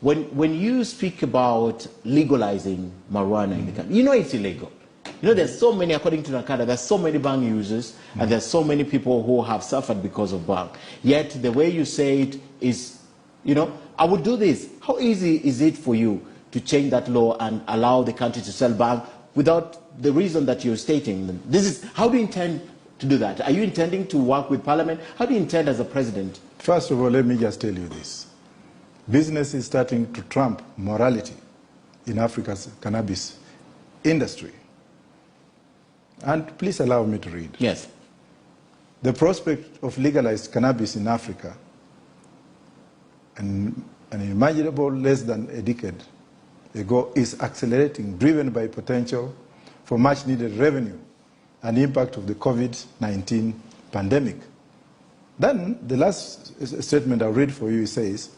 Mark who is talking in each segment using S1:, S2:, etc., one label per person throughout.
S1: When you speak about legalizing marijuana in the country, you know it's illegal. You know, there's so many, according to Nakada, there's so many Bhang users, and there's so many people who have suffered because of Bhang. Yet the way you say it is, you know, I would do this. How easy is it for you to change that law and allow the country to sell Bhang without the reason that you're stating? How do you intend to do that? Are you intending to work with Parliament? How do you intend as a president?
S2: First of all, let me just tell you this. Business is starting to trump morality in Africa's cannabis industry. And please allow me to read.
S1: Yes.
S2: The prospect of legalized cannabis in Africa, an unimaginable less than a decade ago, is accelerating, driven by potential for much needed revenue and impact of the COVID-19 pandemic. Then the last statement I'll read for you says,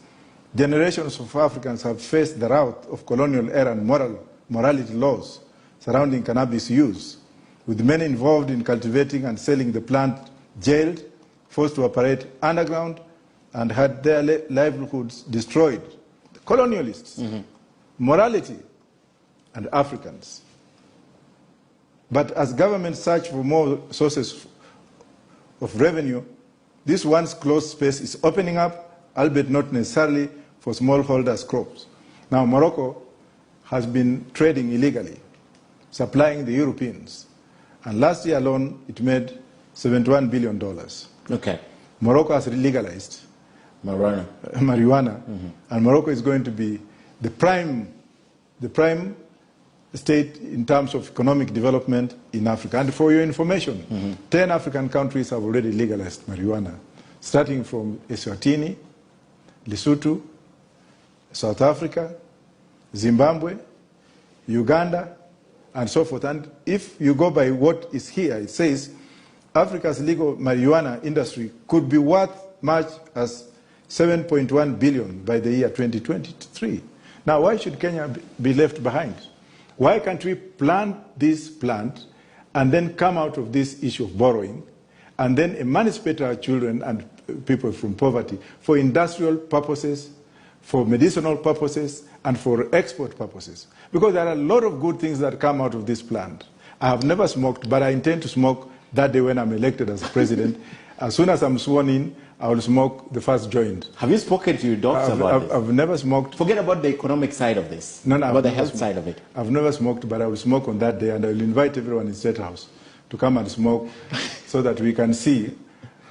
S2: generations of Africans have faced the wrath of colonial era and morality laws surrounding cannabis use, with many involved in cultivating and selling the plant jailed, forced to operate underground, and had their livelihoods destroyed. The colonialists, morality, and Africans. But as governments search for more sources of revenue, this once closed space is opening up, albeit not necessarily for smallholders' crops. Now, Morocco has been trading illegally, supplying the Europeans. And last year alone, it made $71 billion.
S1: Okay.
S2: Morocco has legalized marijuana. And Morocco is going to be the prime state in terms of economic development in Africa. And for your information, 10 African countries have already legalized marijuana, starting from Eswatini, Lesotho, South Africa, Zimbabwe, Uganda, and so forth. And if you go by what is here, it says Africa's legal marijuana industry could be worth much as 7.1 billion by the year 2023. Now, why should Kenya be left behind? Why can't we plant this plant and then come out of this issue of borrowing and then emancipate our children and people from poverty for industrial purposes, for medicinal purposes, and for export purposes? Because there are a lot of good things that come out of this plant. I have never smoked, but I intend to smoke that day when I'm elected as president. As soon as I'm sworn in, I will smoke the first joint.
S1: Have you spoken to your doctors about this?
S2: I've never smoked.
S1: Forget about the economic side of this.
S2: No,
S1: about the health side of it.
S2: I've never smoked, but I will smoke on that day, and I will invite everyone in State House to come and smoke so that we can see,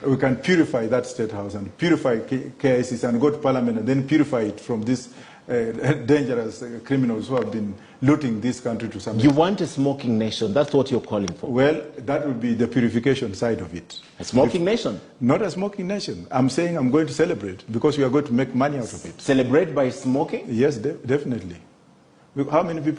S2: we can purify that State House and purify KICC and go to Parliament and then purify it from these dangerous criminals who have been looting this country to some extent.
S1: You want a smoking nation. That's what you're calling for.
S2: Well, that would be the purification side of it.
S1: A smoking nation?
S2: Not a smoking nation. I'm saying I'm going to celebrate because we are going to make money out of it.
S1: Celebrate by smoking?
S2: Yes, definitely. How many people